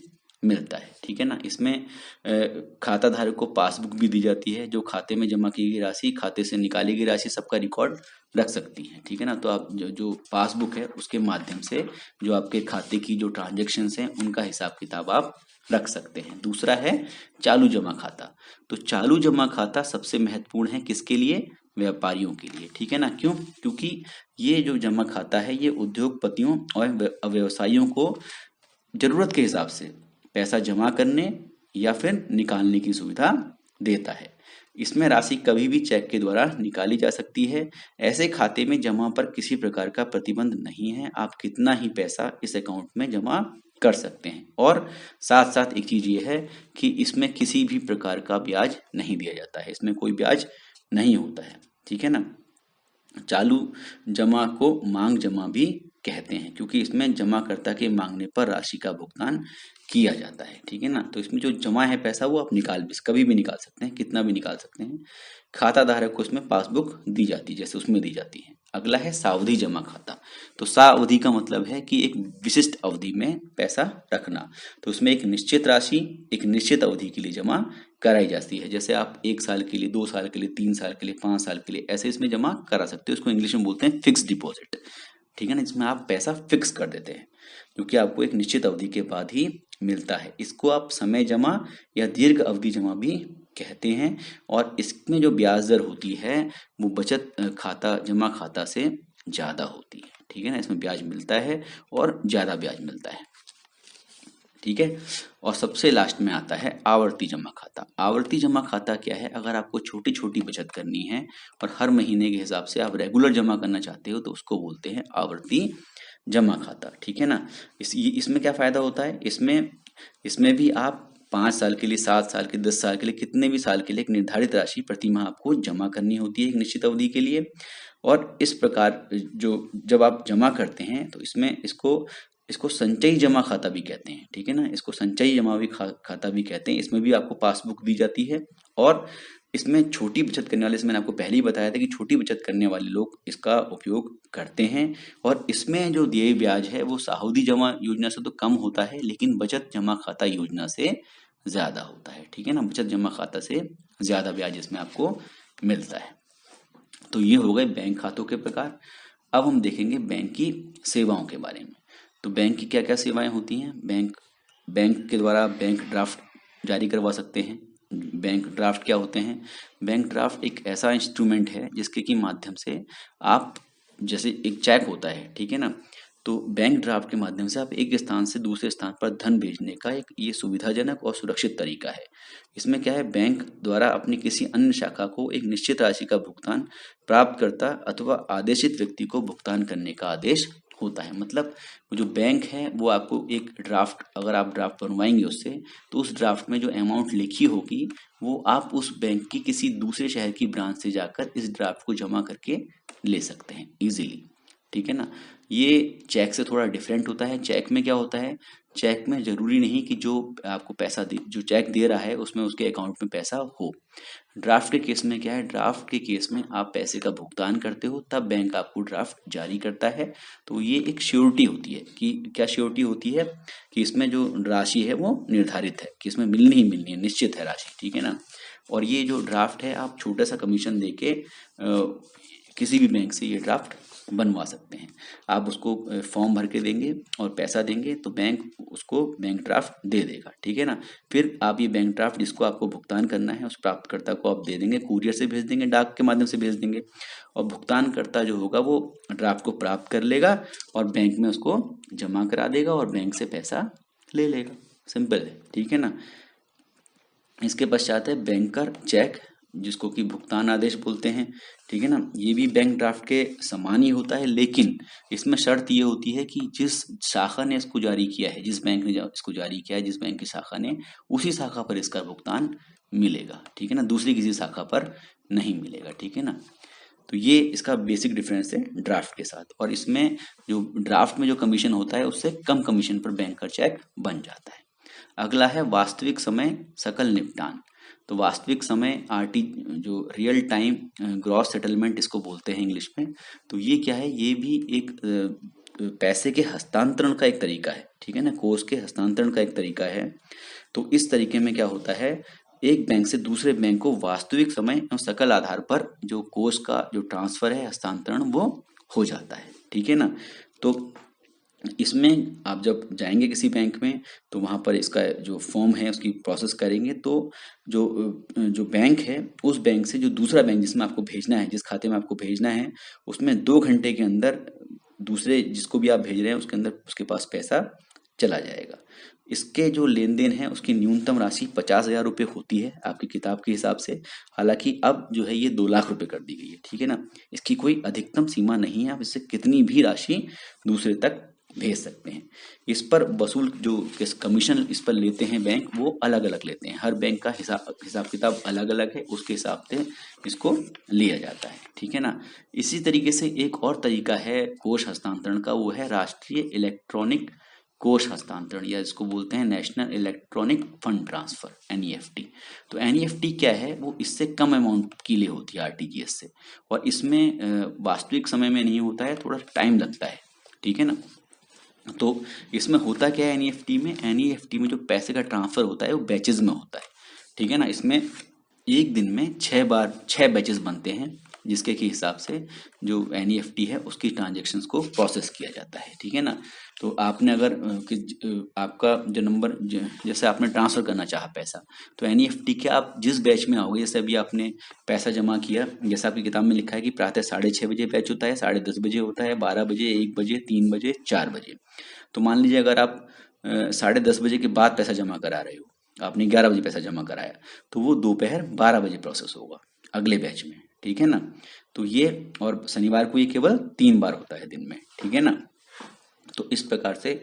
मिलता है, ठीक है ना। इसमें खाता धारक को पासबुक भी दी जाती है, जो खाते में जमा की गई राशि, खाते से निकाली गई राशि, सबका रिकॉर्ड रख सकती है, ठीक है ना। तो आप जो पासबुक है उसके माध्यम से जो आपके खाते की जो ट्रांजेक्शन्स हैं उनका हिसाब किताब आप रख सकते हैं। दूसरा है चालू जमा खाता। तो चालू जमा खाता सबसे महत्वपूर्ण है किसके लिए? व्यापारियों के लिए, ठीक है ना। क्यों? क्योंकि ये जो जमा खाता है ये उद्योगपतियों और व्यवसायियों को जरूरत के हिसाब से पैसा जमा करने या फिर निकालने की सुविधा देता है। इसमें राशि कभी भी चेक के द्वारा निकाली जा सकती है। ऐसे खाते में जमा पर किसी प्रकार का प्रतिबंध नहीं है, आप कितना ही पैसा इस अकाउंट में जमा कर सकते हैं। और साथ साथ एक चीज ये है कि इसमें किसी भी प्रकार का ब्याज नहीं दिया जाता है, इसमें कोई ब्याज नहीं होता है, ठीक है ना। चालू जमा को मांग जमा भी कहते हैं, क्योंकि इसमें जमाकर्ता के मांगने पर राशि का भुगतान किया जाता है, ठीक है ना। तो इसमें जो जमा है पैसा वो आप कभी भी निकाल सकते हैं, कितना भी निकाल सकते हैं। खाता धारक को इसमें पासबुक दी जाती है, जैसे उसमें दी जाती है। अगला है सावधि जमा खाता। तो सावधि का मतलब है कि एक विशिष्ट अवधि में पैसा रखना। तो उसमें एक निश्चित राशि एक निश्चित अवधि के लिए जमा कराई जाती है। जैसे आप 1 साल के लिए, 2 साल के लिए, 3 साल के लिए, 5 साल के लिए ऐसे इसमें जमा करा सकते हो। इसको इंग्लिश में बोलते हैं फिक्स डिपॉजिट, ठीक है ना। इसमें आप पैसा फिक्स कर देते हैं क्योंकि आपको एक निश्चित अवधि के बाद ही मिलता है। इसको आप समय जमा या दीर्घ अवधि जमा भी कहते हैं। और इसमें जो ब्याज दर होती है वो बचत खाता जमा खाता से ज्यादा होती है, ठीक है ना। इसमें ब्याज मिलता है और ज्यादा ब्याज मिलता है, ठीक है। और सबसे लास्ट में आता है आवर्ती जमा खाता। आवर्ती जमा खाता क्या है? अगर आपको छोटी छोटी बचत करनी है और हर महीने के हिसाब से आप रेगुलर जमा करना चाहते हो तो उसको बोलते हैं आवर्ती जमा खाता, ठीक है ना। इसमें क्या फायदा होता है? इसमें भी आप 5 साल के लिए, 7 साल के, 10 साल के लिए, कितने भी साल के लिए एक निर्धारित राशि प्रति माह आपको जमा करनी होती है एक निश्चित अवधि के लिए। और इस प्रकार जब आप जमा करते हैं तो इसको संचयी जमा खाता भी कहते हैं, ठीक है ना। इसको संचयी जमा भी खाता भी कहते हैं। इसमें भी आपको पासबुक दी जाती है। और इसमें छोटी बचत करने वाले, इसमें मैंने आपको पहले ही बताया था कि छोटी बचत करने वाले लोग इसका उपयोग करते हैं। और इसमें जो दिए ब्याज है वो सावधि जमा योजना से तो कम होता है, लेकिन बचत जमा खाता योजना से ज्यादा होता है, ठीक है ना। बचत जमा खाता से ज्यादा ब्याज इसमें आपको मिलता है। तो ये हो गए बैंक खातों के प्रकार। अब हम देखेंगे बैंक की सेवाओं के बारे में। तो बैंक की क्या क्या सेवाएं होती हैं? बैंक के द्वारा बैंक ड्राफ्ट जारी करवा सकते हैं। बैंक ड्राफ्ट क्या होते हैं? बैंक ड्राफ्ट एक ऐसा इंस्ट्रूमेंट है जिसके की माध्यम से आप, जैसे एक चेक होता है, ठीक है ना। तो बैंक ड्राफ्ट के माध्यम से आप एक स्थान से दूसरे स्थान पर धन भेजने का एक ये सुविधाजनक और सुरक्षित तरीका है। इसमें क्या है, बैंक द्वारा अपनी किसी अन्य शाखा को एक निश्चित राशि का भुगतान प्राप्तकर्ता अथवा आदेशित व्यक्ति को भुगतान करने का आदेश होता है। मतलब जो बैंक है वो आपको एक ड्राफ्ट, अगर आप ड्राफ्ट बनवाएंगे उससे, तो उस ड्राफ्ट में जो अमाउंट लिखी होगी वो आप उस बैंक की किसी दूसरे शहर की ब्रांच से जाकर इस ड्राफ्ट को जमा करके ले सकते हैं इजीली। ठीक है ना। ये चेक से थोड़ा डिफरेंट होता है। चेक में क्या होता है, चेक में जरूरी नहीं कि जो आपको पैसा दे, जो चेक दे रहा है उसमें उसके अकाउंट में पैसा हो। ड्राफ्ट के केस में क्या है, ड्राफ्ट के केस में आप पैसे का भुगतान करते हो तब बैंक आपको ड्राफ्ट जारी करता है। तो ये एक श्योरिटी होती है कि क्या श्योरिटी होती है कि इसमें जो राशि है वो निर्धारित है कि इसमें मिलनी ही मिलनी है, निश्चित है राशि। ठीक है ना। और ये जो ड्राफ्ट है आप छोटा सा कमीशन देके किसी भी बैंक से ये ड्राफ्ट बनवा सकते हैं। आप उसको फॉर्म भर के देंगे और पैसा देंगे तो बैंक उसको बैंक ड्राफ्ट दे देगा। ठीक है ना। फिर आप ये बैंक ड्राफ्ट जिसको आपको भुगतान करना है उस प्राप्तकर्ता को आप दे देंगे, कुरियर से भेज देंगे, डाक के माध्यम से भेज देंगे, और भुगतानकर्ता जो होगा वो ड्राफ्ट को प्राप्त कर लेगा और बैंक में उसको जमा करा देगा और बैंक से पैसा ले लेगा। सिंपल है। ठीक है ना। इसके पश्चात है बैंकर चेक, जिसको कि भुगतान आदेश बोलते हैं। ठीक है ना। ये भी बैंक ड्राफ्ट के समान ही होता है, लेकिन इसमें शर्त ये होती है कि जिस शाखा ने इसको जारी किया है, जिस बैंक ने इसको जारी किया है, जिस बैंक की शाखा ने, उसी शाखा पर इसका भुगतान मिलेगा। ठीक है ना। दूसरी किसी शाखा पर नहीं मिलेगा। ठीक है ना। तो ये इसका बेसिक डिफरेंस है ड्राफ्ट के साथ। और इसमें जो ड्राफ्ट में जो कमीशन होता है उससे कम कमीशन पर बैंकर चेक बन जाता है। अगला है वास्तविक समय सकल निपटान। तो वास्तविक समय आरटी, जो रियल टाइम ग्रॉस सेटलमेंट इसको बोलते हैं इंग्लिश में। तो ये क्या है, ये भी एक पैसे के हस्तांतरण का एक तरीका है। ठीक है ना। कोष के हस्तांतरण का एक तरीका है। तो इस तरीके में क्या होता है, एक बैंक से दूसरे बैंक को वास्तविक समय और सकल आधार पर जो कोष का जो ट्रांसफर है, हस्तांतरण, वो हो जाता है। ठीक है ना। तो इसमें आप जब जाएंगे किसी बैंक में तो वहां पर इसका जो फॉर्म है उसकी प्रोसेस करेंगे, तो जो जो बैंक है उस बैंक से जो दूसरा बैंक जिसमें आपको भेजना है, जिस खाते में आपको भेजना है, उसमें 2 घंटे के अंदर दूसरे जिसको भी आप भेज रहे हैं उसके अंदर उसके पास पैसा चला जाएगा। इसके जो लेन देन है उसकी न्यूनतम राशि 50,000 रुपये होती है आपकी किताब के हिसाब से। हालांकि अब जो है ये 2 लाख रुपए कर दी गई है। ठीक है ना। इसकी कोई अधिकतम सीमा नहीं है, आप इससे कितनी भी राशि दूसरे तक भेज सकते हैं। इस पर वसूल जो कमीशन इस पर लेते हैं बैंक, वो अलग अलग लेते हैं। हर बैंक का हिसाब किताब अलग अलग है, उसके हिसाब से इसको लिया जाता है। ठीक है ना। इसी तरीके से एक और तरीका है कोष हस्तांतरण का, वो है राष्ट्रीय इलेक्ट्रॉनिक कोष हस्तांतरण, या इसको बोलते हैं national electronic fund transfer, NEFT। तो NEFT क्या है, वो इससे कम अमाउंट के लिए होती है RTGS से, और इसमें वास्तविक समय में नहीं होता है, थोड़ा टाइम लगता है। ठीक है ना। तो इसमें होता क्या है, NEFT में जो पैसे का ट्रांसफर होता है वो बैचेज में होता है। ठीक है ना। इसमें एक दिन में 6 बैचेस बनते हैं, जिसके के हिसाब से जो NEFT है उसकी ट्रांजेक्शन्स को प्रोसेस किया जाता है। ठीक है ना। तो आपने अगर आपका जो नंबर जैसे आपने ट्रांसफर करना चाहा पैसा, तो NEFT के आप जिस बैच में आओगे, जैसे अभी आपने पैसा जमा किया, जैसा आपकी किताब में लिखा है कि प्रातः 6:30 बजे बैच होता है, 10:30 बजे होता है, 12 बजे, 1 बजे, 3 बजे, 4 बजे। तो मान लीजिए अगर आप 10:30 बजे के बाद पैसा जमा करा रहे हो, आपने 11 बजे पैसा जमा कराया, तो वो दोपहर 12 बजे प्रोसेस होगा अगले बैच में। ठीक है ना। तो ये, और शनिवार को ये केवल 3 बार होता है दिन में। ठीक है ना। तो इस प्रकार से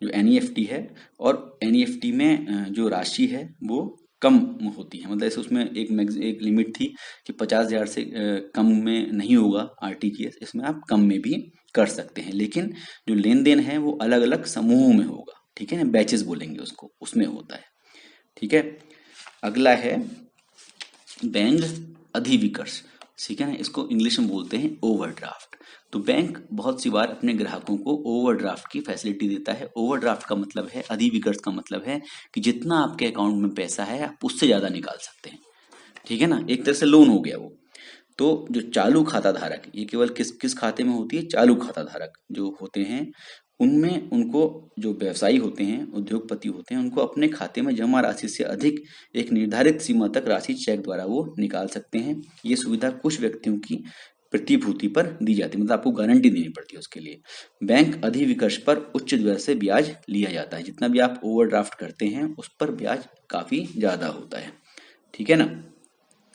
जो NEFT है, और NEFT में जो राशि है वो कम होती है। मतलब ऐसे उसमें एक लिमिट थी कि 50,000 से कम में नहीं होगा RTGS, इसमें आप कम में भी कर सकते हैं, लेकिन जो लेन देन है वो अलग अलग समूहों में होगा। ठीक है ना। बैचेस बोलेंगे उसको, उसमें होता है। ठीक है। अगला है बैंक अधिविकर्ष। ठीक है ना। इसको इंग्लिश में बोलते हैं ओवरड्राफ्ट। तो बैंक बहुत सी बार अपने ग्राहकों को ओवरड्राफ्ट की फैसिलिटी देता है। ओवरड्राफ्ट का मतलब है, अधिविकर्ष का मतलब है कि जितना आपके अकाउंट में पैसा है आप उससे ज्यादा निकाल सकते हैं। ठीक है ना। एक तरह से लोन हो गया वो। तो जो चालू खाता धारक, ये केवल किस किस खाते में होती है, चालू खाता धारक जो होते हैं उनमें, उनको जो व्यवसायी होते हैं, उद्योगपति होते हैं, उनको अपने खाते में जमा राशि से अधिक एक निर्धारित सीमा तक राशि चेक द्वारा वो निकाल सकते हैं। ये सुविधा कुछ व्यक्तियों की प्रतिभूति पर दी जाती है, मतलब आपको गारंटी देनी पड़ती है उसके लिए। बैंक अधिविकर्ष पर उच्च दर से ब्याज लिया जाता है। जितना भी आप ओवरड्राफ्ट करते हैं उस पर ब्याज काफी ज्यादा होता है। ठीक है ना।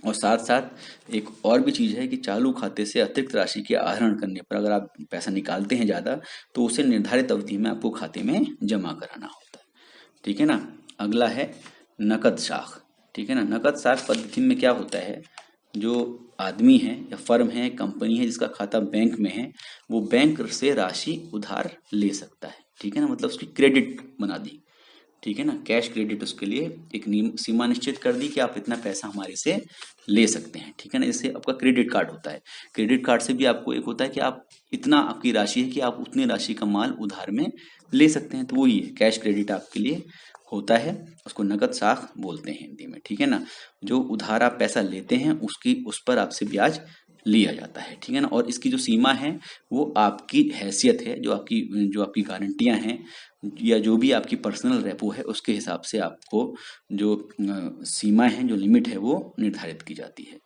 और साथ साथ एक और भी चीज़ है कि चालू खाते से अतिरिक्त राशि के आहरण करने पर अगर आप पैसा निकालते हैं ज़्यादा तो उसे निर्धारित अवधि में आपको खाते में जमा कराना होता है। ठीक है ना। अगला है नकद साख। ठीक है ना। नकद साख पद्धति में क्या होता है, जो आदमी है या फर्म है, कंपनी है जिसका खाता बैंक में है, वो बैंक से राशि उधार ले सकता है। ठीक है ना। मतलब उसकी क्रेडिट बना दी। ठीक है ना। कैश क्रेडिट उसके लिए एक सीमा निश्चित कर दी कि आप इतना पैसा हमारे से ले सकते हैं। ठीक है ना। जैसे आपका क्रेडिट कार्ड होता है, क्रेडिट कार्ड से भी आपको एक होता है कि आप इतना आपकी राशि है कि आप उतनी राशि का माल उधार में ले सकते हैं। तो वही है, कैश क्रेडिट आपके लिए होता है, उसको नकद साख बोलते हैं हिंदी में। ठीक है ना। जो उधार आप पैसा लेते हैं उसकी उस पर आपसे ब्याज लिया जाता है। ठीक है ना। और इसकी जो सीमा है वो आपकी हैसियत है, जो आपकी गारंटियां हैं या जो भी आपकी पर्सनल रेपो है उसके हिसाब से आपको जो सीमा है, जो लिमिट है वो निर्धारित की जाती है।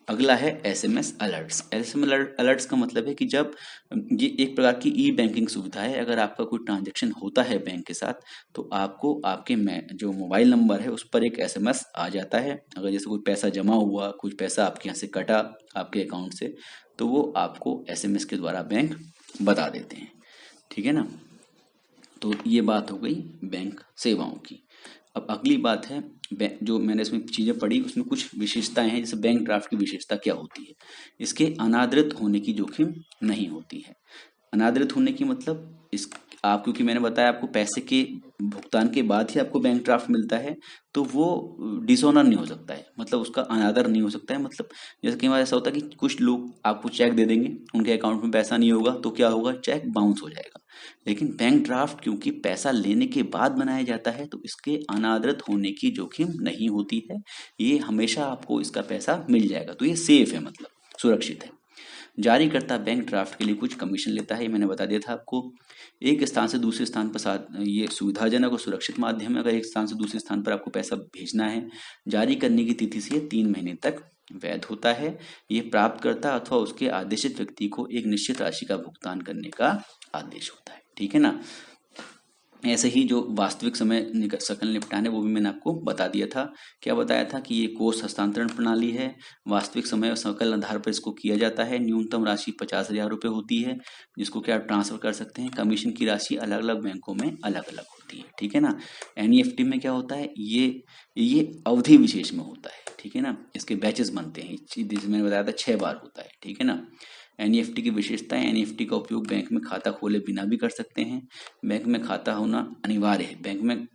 अगला है एसएमएस अलर्ट्स। एसएमएस अलर्ट्स का मतलब है कि जब ये एक प्रकार की ई बैंकिंग सुविधा है, अगर आपका कोई ट्रांजैक्शन होता है बैंक के साथ तो आपको आपके में जो मोबाइल नंबर है उस पर एक एसएमएस आ जाता है। अगर जैसे कोई पैसा जमा हुआ, कुछ पैसा आपके यहाँ से कटा आपके अकाउंट से, तो वो आपको एसएमएस के द्वारा बैंक बता देते हैं। ठीक है ना। तो ये बात हो गई बैंक सेवाओं की। अब अगली बात है, जो मैंने इसमें चीज़ें पढ़ी उसमें कुछ विशेषताएं हैं। जैसे बैंक ड्राफ्ट की विशेषता क्या होती है, इसके अनादृत होने की जोखिम नहीं होती है। अनादृत होने की मतलब इस आप, क्योंकि मैंने बताया आपको पैसे के भुगतान के बाद ही आपको बैंक ड्राफ्ट मिलता है, तो वो डिसऑनर नहीं हो सकता है, मतलब उसका अनादर नहीं हो सकता है। मतलब जैसे कई बार ऐसा होता है कि कुछ लोग आपको चेक दे देंगे, उनके अकाउंट में पैसा नहीं होगा तो क्या होगा, चेक बाउंस हो जाएगा। लेकिन बैंक ड्राफ्ट क्योंकि पैसा लेने के बाद बनाया जाता है तो इसके अनादृत होने की जोखिम नहीं होती है। ये हमेशा आपको इसका पैसा मिल जाएगा, तो ये सेफ है, मतलब सुरक्षित है। जारीकर्ता बैंक ड्राफ्ट के लिए कुछ कमीशन लेता है, ये मैंने बता दिया था आपको। एक स्थान से दूसरे स्थान पर ये सुविधाजनक और सुरक्षित माध्यम है। अगर एक स्थान से दूसरे स्थान पर आपको पैसा भेजना है, जारी करने की तिथि से 3 महीने तक वैध होता है। ये प्राप्तकर्ता अथवा उसके आदेशित व्यक्ति को एक निश्चित राशि का भुगतान करने का आदेश होता है। ठीक है ना। ऐसे ही जो वास्तविक समय सकल निपटान है वो भी मैंने आपको बता दिया था। क्या बताया था कि ये कोष हस्तांतरण प्रणाली है, वास्तविक समय और सकल आधार पर इसको किया जाता है। न्यूनतम राशि 50,000 रुपये होती है जिसको क्या आप ट्रांसफर कर सकते हैं। कमीशन की राशि अलग अलग बैंकों में अलग अलग होती है। ठीक है ना। एनईएफटी में क्या होता है, ये अवधि विशेष में होता है। ठीक है ना। इसके बैचेस बनते हैं, जैसे मैंने बताया था 6 बार होता है। ठीक है ना। एनईएफटी की विशेषताएं, एनईएफटी का उपयोग बैंक में खाता खोले बिना भी कर सकते हैं। बैंक में खाता होना अनिवार्य है, बैंक में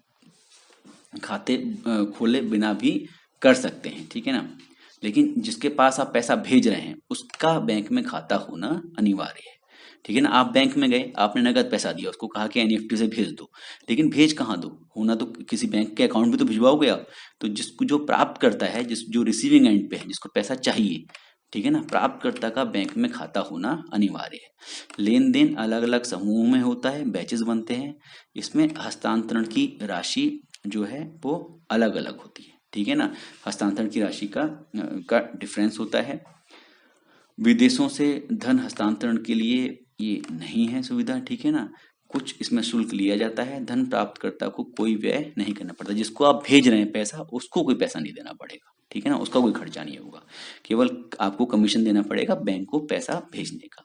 खाते खोले बिना भी कर सकते हैं। ठीक है ना। लेकिन जिसके पास आप पैसा भेज रहे हैं उसका बैंक में खाता होना अनिवार्य है। ठीक है ना। आप बैंक में गए, आपने नगद पैसा दिया, उसको कहा कि एनईएफटी से भेज दो, लेकिन भेज कहाँ दो, होना तो किसी बैंक के अकाउंट में तो भिजवाओगे आप। तो जिसको जो प्राप्त करता है, जो रिसीविंग एंड पे है, जिसको पैसा चाहिए, ठीक है ना, प्राप्तकर्ता का बैंक में खाता होना अनिवार्य है। लेन देन अलग अलग समूहों में होता है, बैचेस बनते हैं। इसमें हस्तांतरण की राशि जो है वो अलग अलग होती है। ठीक है ना। हस्तांतरण की राशि का डिफरेंस होता है। विदेशों से धन हस्तांतरण के लिए ये नहीं है सुविधा। ठीक है ना। कुछ इसमें शुल्क लिया जाता है। धन प्राप्तकर्ता को कोई व्यय नहीं करना पड़ता, जिसको आप भेज रहे हैं पैसा उसको कोई पैसा नहीं देना पड़ेगा। ठीक है ना। उसका कोई खर्चा नहीं होगा, केवल आपको कमीशन देना पड़ेगा बैंक को पैसा भेजने का।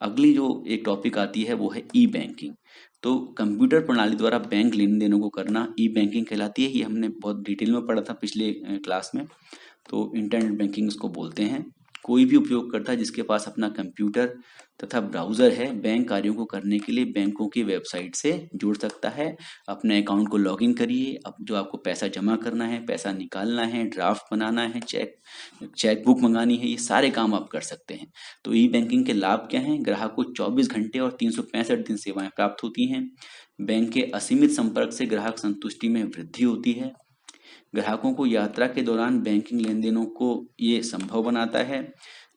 अगली जो एक टॉपिक आती है वो है ई बैंकिंग। तो कंप्यूटर प्रणाली द्वारा बैंक लेन देनों को करना ई बैंकिंग कहलाती है। ये हमने बहुत डिटेल में पढ़ा था पिछले क्लास में। तो इंटरनेट बैंकिंग इसको बोलते हैं। कोई भी उपयोगकर्ता जिसके पास अपना कंप्यूटर तथा ब्राउजर है, बैंक कार्यों को करने के लिए बैंकों की वेबसाइट से जुड़ सकता है। अपने अकाउंट को लॉगिन करिए। अब जो आपको पैसा जमा करना है, पैसा निकालना है, ड्राफ्ट बनाना है, चेक बुक मंगानी है, ये सारे काम आप कर सकते हैं। तो ई बैंकिंग के लाभ क्या हैं, ग्राहक को 24 घंटे और 365 दिन सेवाएं प्राप्त होती हैं। बैंक के असीमित संपर्क से ग्राहक संतुष्टि में वृद्धि होती है। ग्राहकों को यात्रा के दौरान बैंकिंग लेन देनों को ये संभव बनाता है।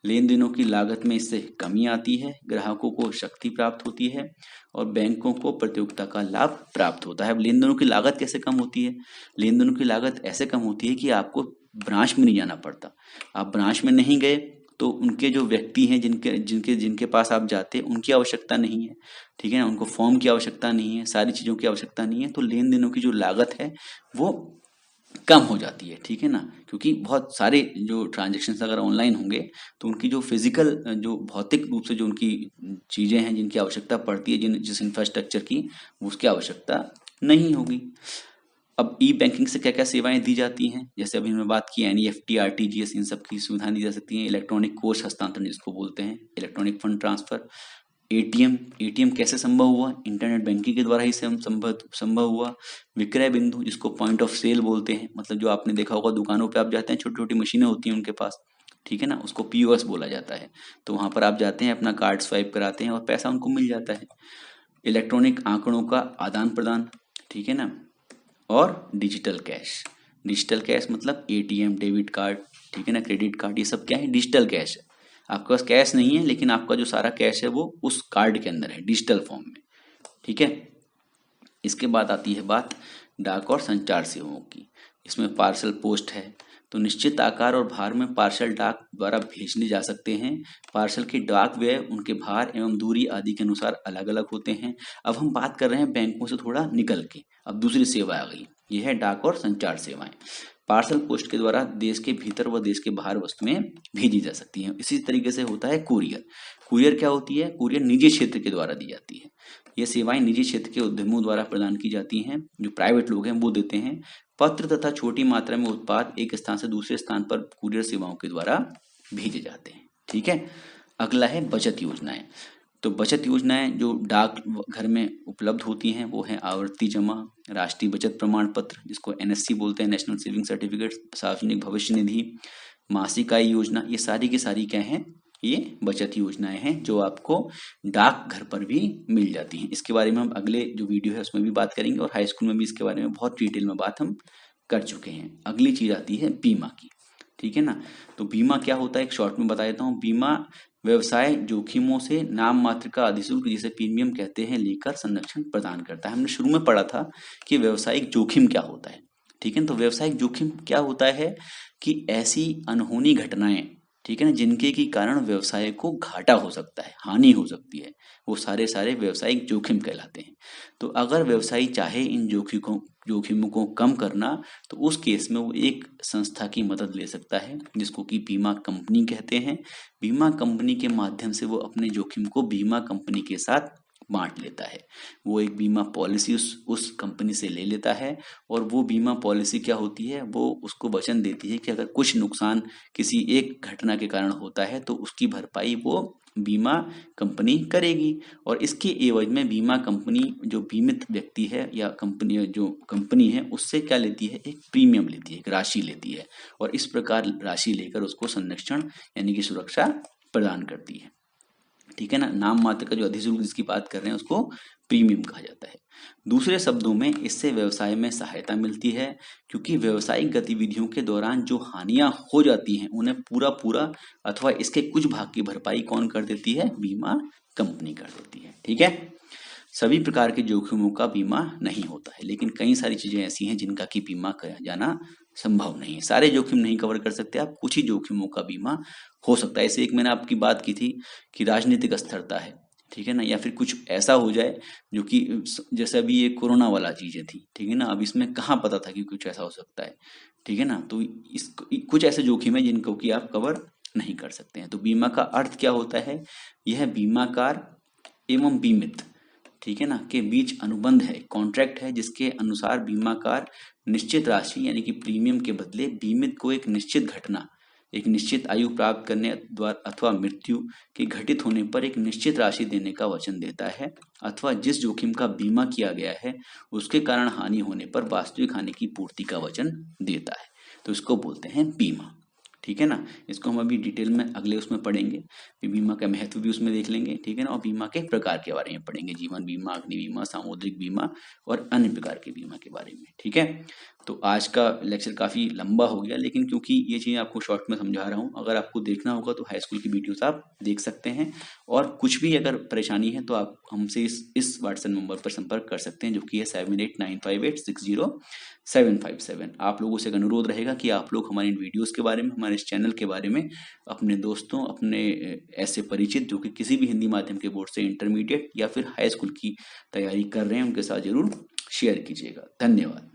लेन देनों की लागत में इससे कमी आती है। ग्राहकों को शक्ति प्राप्त होती है और बैंकों को प्रतियोगिता का लाभ प्राप्त होता है। अब लेन देनों की लागत कैसे कम होती है, लेन देनों की लागत ऐसे कम होती है कि आपको ब्रांच में नहीं जाना पड़ता। आप ब्रांच में नहीं गए तो उनके जो व्यक्ति हैं, जिनके जिनके जिनके पास आप जाते हैं, उनकी आवश्यकता नहीं है। ठीक है ना। उनको फॉर्म की आवश्यकता नहीं है, सारी चीज़ों की आवश्यकता नहीं है। तो लेन देनों की जो लागत है वो कम हो जाती है, ठीक है ना, क्योंकि बहुत सारे जो ट्रांजेक्शन अगर ऑनलाइन होंगे तो उनकी जो फिजिकल जो भौतिक रूप से जो उनकी चीजें हैं जिनकी आवश्यकता पड़ती है, जिस इंफ्रास्ट्रक्चर की, उसकी आवश्यकता नहीं होगी। अब ई बैंकिंग से क्या क्या सेवाएं दी जाती हैं, जैसे अभी हमने बात की एनईएफटी, आरटीजीएस, इन सब की सुविधाएं दी जा सकती हैं। इलेक्ट्रॉनिक कोष हस्तांतरण जिसको बोलते हैं, electronic fund transfer, ATM, ATM कैसे संभव हुआ, इंटरनेट बैंकिंग के द्वारा ही संभव संभव हुआ। विक्रय बिंदु जिसको पॉइंट ऑफ सेल बोलते हैं, मतलब जो आपने देखा होगा दुकानों पे आप जाते हैं, छोटी छोटी मशीनें होती हैं उनके पास, ठीक है ना, उसको पीओएस बोला जाता है। तो वहां पर आप जाते हैं, अपना कार्ड स्वाइप कराते हैं और पैसा उनको मिल जाता है। इलेक्ट्रॉनिक आंकड़ों का आदान प्रदान, ठीक है ना, और डिजिटल कैश। डिजिटल कैश मतलब एटीएम, डेबिट कार्ड, ठीक है ना, क्रेडिट कार्ड, ये सब क्या है, डिजिटल कैश है। आपके पास कैश नहीं है लेकिन आपका जो सारा कैश है वो उस कार्ड के अंदर है, डिजिटल फॉर्म में, ठीक है। इसके बाद आती है बात डाक और संचार सेवाओं की। इसमें पार्सल पोस्ट है, तो निश्चित आकार और भार में पार्सल डाक द्वारा भेजने जा सकते हैं। पार्सल के डाक व्यय उनके भार एवं दूरी आदि के अनुसार अलग अलग होते हैं। अब हम बात कर रहे हैं बैंकों से थोड़ा निकल के, अब दूसरी सेवा आ गई, यह है डाक और संचार सेवाएं। पार्सल पोस्ट के द्वारा देश के भीतर व देश के बाहर वस्तुएं भेजी जा सकती हैं। इसी तरीके से होता है कुरियर। कुरियर क्या होती है, कुरियर निजी क्षेत्र के द्वारा दी जाती है। ये सेवाएं निजी क्षेत्र के उद्यमों द्वारा प्रदान की जाती हैं, जो प्राइवेट लोग हैं वो देते हैं। पत्र तथा छोटी मात्रा में उत्पाद एक स्थान से दूसरे स्थान पर कुरियर सेवाओं के द्वारा भेजे जाते हैं, ठीक है। अगला है बचत योजनाएं। तो बचत योजनाएं जो डाक घर में उपलब्ध होती हैं वो है आवर्ती जमा, राष्ट्रीय बचत प्रमाण पत्र जिसको एनएससी बोलते हैं, नेशनल सेविंग सर्टिफिकेट, सार्वजनिक भविष्य निधि, मासिक आय योजना, ये सारी की सारी क्या है, ये बचत योजनाएं हैं जो आपको डाक घर पर भी मिल जाती हैं। इसके बारे में हम अगले जो वीडियो है उसमें भी बात करेंगे और हाई स्कूल में भी इसके बारे में बहुत डिटेल में बात हम कर चुके हैं। अगली चीज आती है बीमा की, ठीक है ना। तो बीमा क्या होता है, एक शॉर्ट में बता देता हूँ। बीमा व्यवसाय जोखिमों से नाम मात्र का अधिशुल्क, जिसे प्रीमियम कहते हैं, लेकर संरक्षण प्रदान करता है। हमने शुरू में पढ़ा था कि व्यवसायिक जोखिम क्या होता है, ठीक है। तो व्यवसायिक जोखिम क्या होता है कि ऐसी अनहोनी घटनाएं, ठीक है ना, जिनके की कारण व्यवसाय को घाटा हो सकता है, हानि हो सकती है, वो सारे सारे व्यवसायिक जोखिम कहलाते हैं। तो अगर व्यवसायी चाहे इन जोखिमों को कम करना, तो उस केस में वो एक संस्था की मदद ले सकता है जिसको कि बीमा कंपनी कहते हैं। बीमा कंपनी के माध्यम से वो अपने जोखिम को बीमा कंपनी के साथ बांट लेता है। वो एक बीमा पॉलिसी उस कंपनी से ले लेता है और वो बीमा पॉलिसी क्या होती है, वो उसको वचन देती है कि अगर कुछ नुकसान किसी एक घटना के कारण होता है तो उसकी भरपाई वो बीमा कंपनी करेगी। और इसके एवज में बीमा कंपनी जो बीमित व्यक्ति है या कंपनी जो कंपनी है उससे क्या लेती है, एक प्रीमियम लेती है, एक राशि लेती है, और इस प्रकार राशि लेकर उसको संरक्षण यानी कि सुरक्षा प्रदान करती है, ठीक है ना। नाम मात्र का जो अधिशुल्क जिसकी बात कर रहे हैं उसको प्रीमियम कहा जाता है। दूसरे शब्दों में इससे व्यवसाय में सहायता मिलती है, क्योंकि व्यावसायिक गतिविधियों के दौरान जो हानियां हो जाती हैं उन्हें पूरा पूरा अथवा इसके कुछ भाग की भरपाई कौन कर देती है, बीमा कंपनी कर देती है, ठीक है। सभी प्रकार के जोखिमों का बीमा नहीं होता है, लेकिन कई सारी चीजें ऐसी हैं जिनका की बीमा किया जाना संभव नहीं है। सारे जोखिम नहीं कवर कर सकते आप, कुछ ही जोखिमों का बीमा हो सकता है। ऐसे एक मैंने आपकी बात की थी कि राजनीतिक अस्थिरता है, ठीक है ना, या फिर कुछ ऐसा हो जाए जो कि जैसे अभी ये कोरोना वाला चीजें थी, ठीक है ना, अब इसमें कहाँ पता था कि कुछ ऐसा हो सकता है, ठीक है ना। तो इस कुछ ऐसे जोखिम है जिनको कि आप कवर नहीं कर सकते हैं। तो बीमा का अर्थ क्या होता है, यह बीमाकार एवं बीमित, ठीक है ना, के बीच अनुबंध है, कॉन्ट्रैक्ट है, जिसके अनुसार बीमाकार निश्चित राशि यानी कि प्रीमियम के बदले बीमित को एक निश्चित घटना, एक निश्चित आयु प्राप्त करने द्वारा अथवा मृत्यु के घटित होने पर एक निश्चित राशि देने का वचन देता है, अथवा जिस जोखिम का बीमा किया गया है उसके कारण हानि होने पर वास्तविक हानि की पूर्ति का वचन देता है। तो इसको बोलते हैं बीमा, ठीक है ना। इसको हम अभी डिटेल में अगले उसमें पढ़ेंगे, बीमा का महत्व भी उसमें देख लेंगे, ठीक है ना, और बीमा के प्रकार के बारे में पढ़ेंगे, जीवन बीमा, अग्नि बीमा, सामुद्रिक बीमा और अन्य प्रकार के बीमा के बारे में, ठीक है। तो आज का लेक्चर काफी लंबा हो गया, लेकिन क्योंकि ये चीजें आपको शॉर्ट में समझा रहा हूँ, अगर आपको देखना होगा तो हाई स्कूल की वीडियोस आप देख सकते हैं, और कुछ भी अगर परेशानी है तो आप हमसे इस व्हाट्सएप नंबर पर संपर्क कर सकते हैं, जो कि है 7895860757। आप लोगों से एक अनुरोध रहेगा कि आप लोग हमारे इन वीडियोस के बारे में, हमारे इस चैनल के बारे में अपने दोस्तों, अपने ऐसे परिचित जो कि किसी भी हिंदी माध्यम के बोर्ड से इंटरमीडिएट या फिर हाई स्कूल की तैयारी कर रहे हैं, उनके साथ जरूर शेयर कीजिएगा। धन्यवाद।